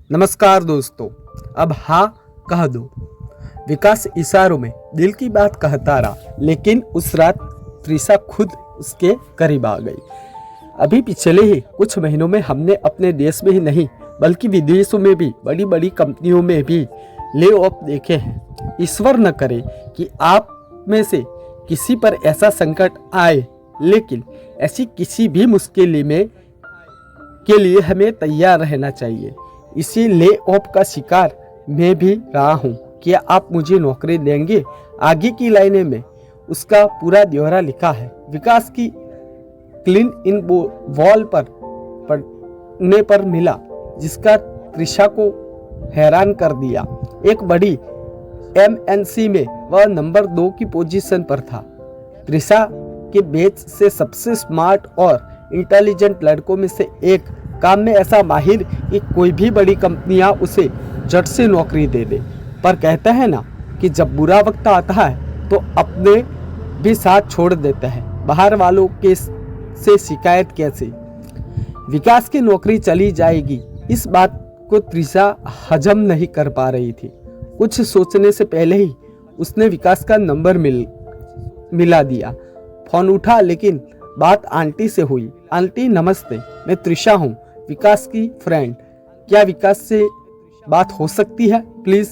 नमस्कार दोस्तों। अब हाँ कह दो। विकास इशारों में दिल की बात कहता रहा, लेकिन उस रात त्रिशा खुद उसके करीब आ गई। अभी पिछले ही कुछ महीनों में हमने अपने देश में ही नहीं बल्कि विदेशों में भी बड़ी बड़ी कंपनियों में भी ले ऑफ देखे हैं। ईश्वर न करे कि आप में से किसी पर ऐसा संकट आए, लेकिन ऐसी किसी भी मुश्किल में के लिए हमें तैयार रहना चाहिए। इसी ले ऑफ का शिकार मैं भी रहा हूँ। क्या आप मुझे नौकरी देंगे? आगे की लाइनें में उसका पूरा ब्यौरा लिखा है। विकास की क्लीन इन वॉल पर पढ़ने पर मिला, जिसका त्रिशा को हैरान कर दिया। एक बड़ी एमएनसी में वह नंबर 2 की पोजीशन पर था। त्रिशा के बैच से सबसे स्मार्ट और इंटेलिजेंट लड़कों में से एक, काम में ऐसा माहिर कि कोई भी बड़ी कंपनियां उसे झट से नौकरी दे दे। पर कहते हैं ना कि जब बुरा वक्त आता है तो अपने भी साथ छोड़ देते हैं, बाहर वालों के से शिकायत कैसे। विकास की नौकरी चली जाएगी, इस बात को त्रिशा हजम नहीं कर पा रही थी। कुछ सोचने से पहले ही उसने विकास का नंबर मिला दिया। फोन उठा, लेकिन बात आंटी से हुई। आंटी नमस्ते, मैं त्रिशा हूँ, विकास की फ्रेंड। क्या विकास से बात हो सकती है प्लीज?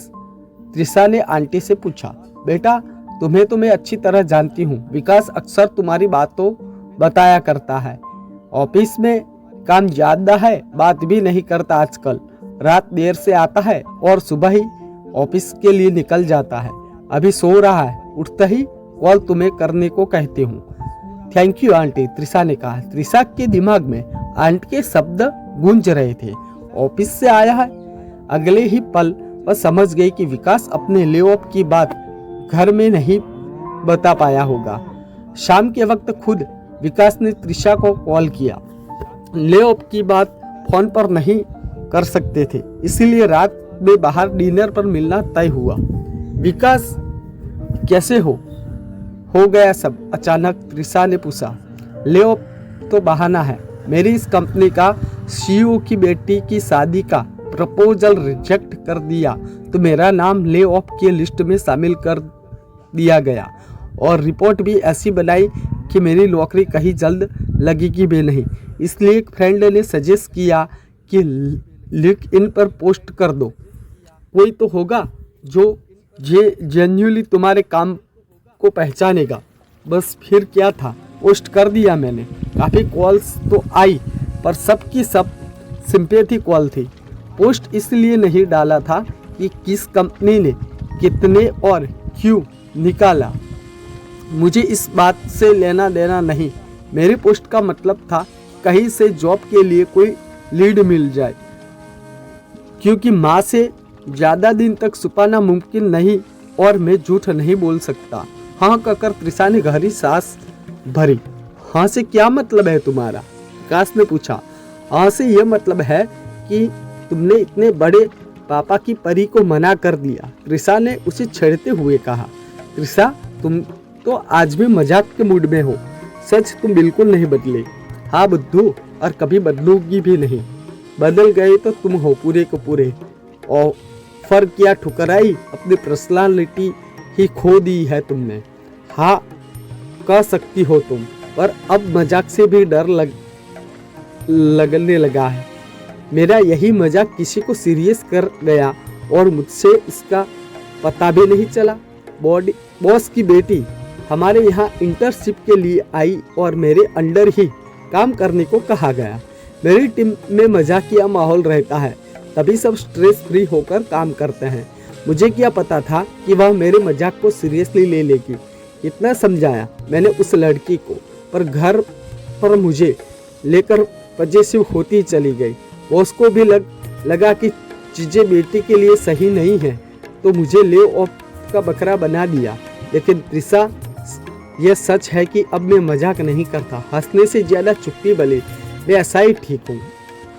त्रिशा ने आंटी से पूछा। बेटा, तुम्हें तो मैं अच्छी तरह जानती हूँ। विकास अक्सर तुम्हारी बात तो बताया करता है। ऑफिस में काम ज्यादा है, बात भी नहीं करता आजकल। रात देर से आता है और सुबह ही ऑफिस के लिए निकल जाता है। अभी सो रहा है, उठते ही कॉल तुम्हें करने को कहती हूँ। थैंक यू आंटी, त्रिशा ने कहा। त्रिशा के दिमाग में आंटी के शब्द गूंज रहे थे। ऑफिस से आया है। अगले ही पल वह समझ गई कि विकास अपने ले ऑफ की बात घर में नहीं बता पाया होगा। शाम के वक्त खुद विकास ने त्रिशा को कॉल किया। ले ऑफ की बात फोन पर नहीं कर सकते थे, इसीलिए रात में बाहर डिनर पर मिलना तय हुआ। विकास कैसे हो गया सब? अचानक त्रिशा ने पूछा। ले ऑफ तो बहाना है। मेरी इस कंपनी का सीईओ की बेटी की शादी का प्रपोजल रिजेक्ट कर दिया तो मेरा नाम ले ऑफ की लिस्ट में शामिल कर दिया गया, और रिपोर्ट भी ऐसी बनाई कि मेरी नौकरी कहीं जल्द लगेगी भी नहीं। इसलिए एक फ्रेंड ने सजेस्ट किया कि लिंक्डइन पर पोस्ट कर दो, कोई तो होगा जो जेन्युइनली तुम्हारे काम को पहचानेगा। बस फिर क्या था, पोस्ट कर दिया मैंने। काफ़ी कॉल्स तो आई, पर सबकी सब सिंपैथी कॉल थी। पोस्ट इसलिए नहीं डाला था कि किस कंपनी ने कितने और क्यों निकाला, मुझे इस बात से लेना देना नहीं। मेरी पोस्ट का मतलब था कहीं से जॉब के लिए कोई लीड मिल जाए, क्योंकि माँ से ज़्यादा दिन तक छुपाना मुमकिन नहीं और मैं झूठ नहीं बोल सकता। हाँ कहकर त्रिशा ने गहरी सांस भरी। हाँ से क्या मतलब है तुम्हारा? विकास ने पूछा। हाँ से यह मतलब है कि तुमने इतने बड़े पापा की परी को मना कर दिया, त्रिशा ने उसे छेड़ते हुए कहा। त्रिशा, तुम तो आज भी मजाक के मूड में हो। सच तुम बिल्कुल नहीं बदले। हाँ बुद्धू, और कभी बदलूगी भी नहीं। बदल गए तो तुम हो पूरे को पूरे। और फर्क क्या ठुकराई, अपनी पर्सनालिटी ही खो दी है तुमने। हाँ कह सकती हो तुम, पर अब मजाक से भी डर लगने लगा है। मेरा यही मजाक किसी को सीरियस कर गया और मुझसे इसका पता भी नहीं चला। बॉस की बेटी हमारे यहाँ इंटर्नशिप के लिए आई और मेरे अंडर ही काम करने को कहा गया। मेरी टीम में मजाकिया माहौल रहता है, तभी सब स्ट्रेस फ्री होकर काम करते हैं। मुझे क्या पता था कि वह मेरे मजाक को सीरियसली ले लेगी। इतना समझाया मैंने उस लड़की को, पर घर पर मुझे लेकर पजेसिव होती चली गई। बॉस को भी लगा कि चीज़ें बेटी के लिए सही नहीं है, तो मुझे ले ऑफ का बकरा बना दिया। लेकिन त्रिशा, यह सच है कि अब मैं मजाक नहीं करता। हंसने से ज़्यादा चुप्पी बली, मैं ऐसा ही ठीक हूँ।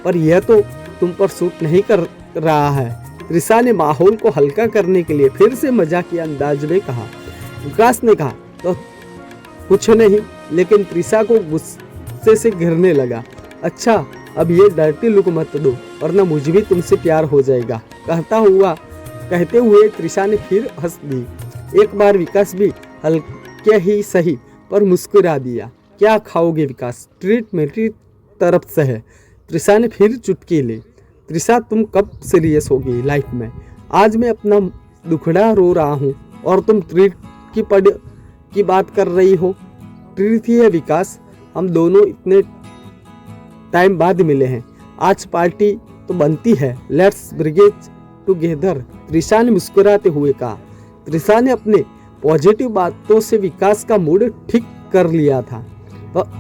पर यह तो तुम पर सूट नहीं कर रहा है। त्रिशा ने माहौल को हल्का करने के लिए फिर से मजाकिया अंदाज में कहा। विकास ने कहा तो कुछ नहीं, लेकिन त्रिशा को गुस्से से घिरने लगा। अच्छा, अब ये डर्टी लुक मत दो, वरना मुझे भी तुमसे प्यार हो जाएगा। कहते हुए तृषा ने फिर हंस दी। एक बार विकास भी हल्के ही सही पर मुस्कुरा दिया। क्या खाओगे विकास? ट्रीट मेरी तरफ से है। तृषा ने फिर चुटकी ली। तृषा, तुम कब सीरियस होगी लाइफ में? आज मैं अपना दुखड़ा रो रहा हूँ और तुम ट्रीट की बात कर रही हो। ट्रीट ही है विकास, हम दोनों इतने टाइम बाद मिले हैं, आज पार्टी तो बनती है। लेट्स ब्रिगेड टुगेदर, तृषा ने मुस्कुराते हुए कहा। तृषा ने अपने पॉजिटिव बातों से विकास का मूड ठीक कर लिया था।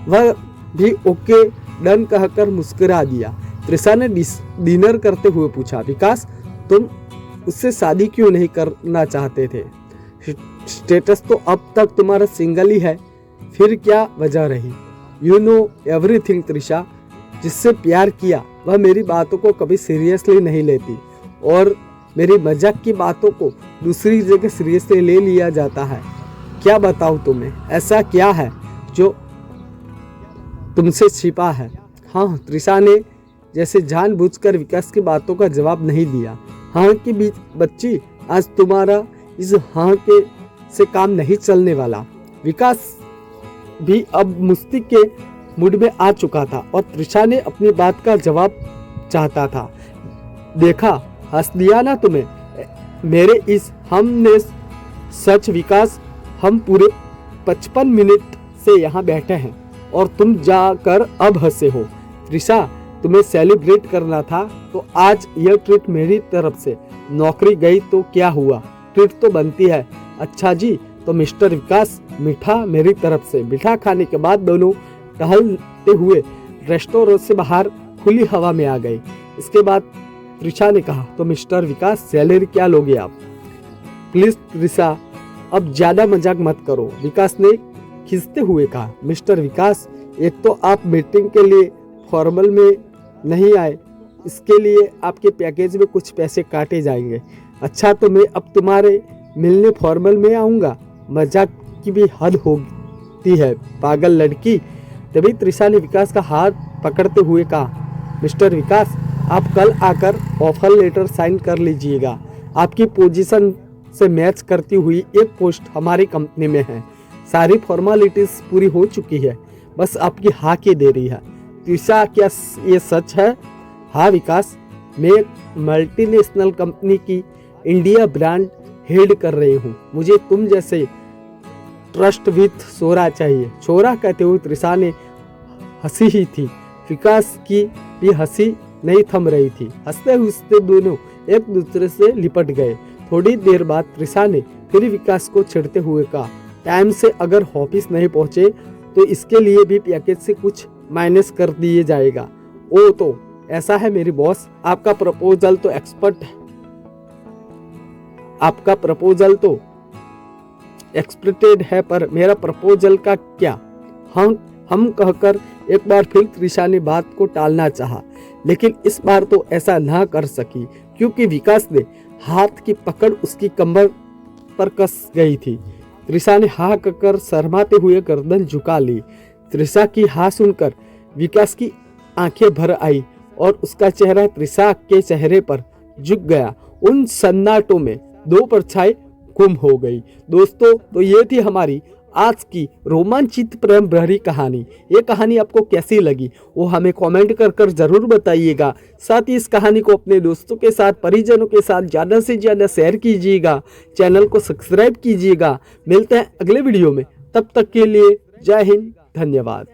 वह भी ओके डन कहकर मुस्कुरा दिया। तृषा ने डिनर करते हुए पूछा, विकास तुम उससे शादी क्यों नहीं करना चाहते थे? स्टेटस तो अब तक तुम्हारा सिंगल ही है, फिर क्या वजह रही? यू नो एवरीथिंग तृषा, जिससे प्यार किया वह मेरी बातों को कभी सीरियसली नहीं लेती और मेरी मजाक की बातों को दूसरी जगह सीरियसली ले लिया जाता है। क्या बताऊँ तुम्हें, ऐसा क्या है जो तुमसे छिपा है? हाँ, तृषा ने जैसे जानबूझकर विकास की बातों का जवाब नहीं दिया। हाँ की बीच बच्ची, आज तुम्हारा इस हाँ के से काम नहीं चलने वाला। विकास भी अब मस्ती के मूड में आ चुका था और तृषा ने अपनी बात का जवाब चाहता था। देखा, हंस दिया ना तुम्हें मेरे इस हमने सच विकास, हम पूरे 55 मिनट से यहाँ बैठे हैं और तुम जाकर अब हंसे हो। तृषा, तुम्हें सेलिब्रेट करना था तो आज यह ट्रीट मेरी तरफ से। नौकरी गई तो क्या हुआ, ट्रीट तो बनती है। अच्छा जी, तो मिस्टर विकास, मीठा मेरी तरफ से। मीठा खाने के बाद दोनों टहलते हुए रेस्टोरेंट से बाहर खुली हवा में आ गए। इसके बाद तृषा ने कहा, तो मिस्टर विकास सैलरी क्या लोगे आप? प्लीज तृषा, अब ज्यादा मजाक मत करो, विकास ने खिंचते हुए कहा। मिस्टर विकास, एक तो आप मीटिंग के लिए फॉर्मल में नहीं आए, इसके लिए आपके पैकेज में कुछ पैसे काटे जाएंगे। अच्छा, तो मैं अब तुम्हारे मिलने फॉर्मल में आऊँगा? मजाक की भी हद होती है पागल लड़की। तभी तृषा ने विकास का हाथ पकड़ते हुए कहा, मिस्टर विकास, आप कल आकर ऑफर लेटर साइन कर लीजिएगा। आपकी पोजीशन से मैच करती हुई एक पोस्ट हमारी कंपनी में है। सारी फॉर्मेलिटीज पूरी हो चुकी है, बस आपकी हाँ की देरी है। तृषा, क्या ये सच है? हाँ विकास, मैं मल्टीनेशनल कंपनी की इंडिया ब्रांड हेड कर रही हूँ। मुझे तुम जैसे ट्रस्ट विथ छोरा चाहिए। छोरा कहते हुए तृषा ने हंसी ही थी। विकास की भी हंसी नहीं थम रही थी। हंसते हंसते दोनों एक दूसरे से लिपट गए। थोड़ी देर बाद तृषा ने फिर विकास को छेड़ते हुए कहा, टाइम से अगर ऑफिस नहीं पहुंचे तो इसके लिए भी पैकेज से कुछ माइनस कर दिए जाएगा। ओ तो ऐसा है मेरी बॉस, आपका प्रपोजल तो एक्सपेक्टेड है, पर मेरा प्रपोजल का क्या? हम कहकर एक बार फिर तृषा ने बात को टालना चाहा, लेकिन इस बार तो ऐसा ना कर सकी क्योंकि विकास ने हाथ की पकड़ उसकी कमर पर कस गई थी। तृषा ने हाँ कहकर शर्माते हुए गर्दन झुका ली। तृषा की हाँ सुनकर विकास की आंखें भर आई और उसका चेहरा तृषा के चेहरे पर झुक गया। उन सन्नाटों में दो परछाई गुम हो गई। दोस्तों, तो ये थी हमारी आज की रोमांचित प्रेम भरी कहानी। ये कहानी आपको कैसी लगी वो हमें कमेंट कर जरूर बताइएगा। साथ ही इस कहानी को अपने दोस्तों के साथ, परिजनों के साथ ज़्यादा से ज़्यादा शेयर कीजिएगा। चैनल को सब्सक्राइब कीजिएगा। मिलते हैं अगले वीडियो में, तब तक के लिए जय हिंद, धन्यवाद।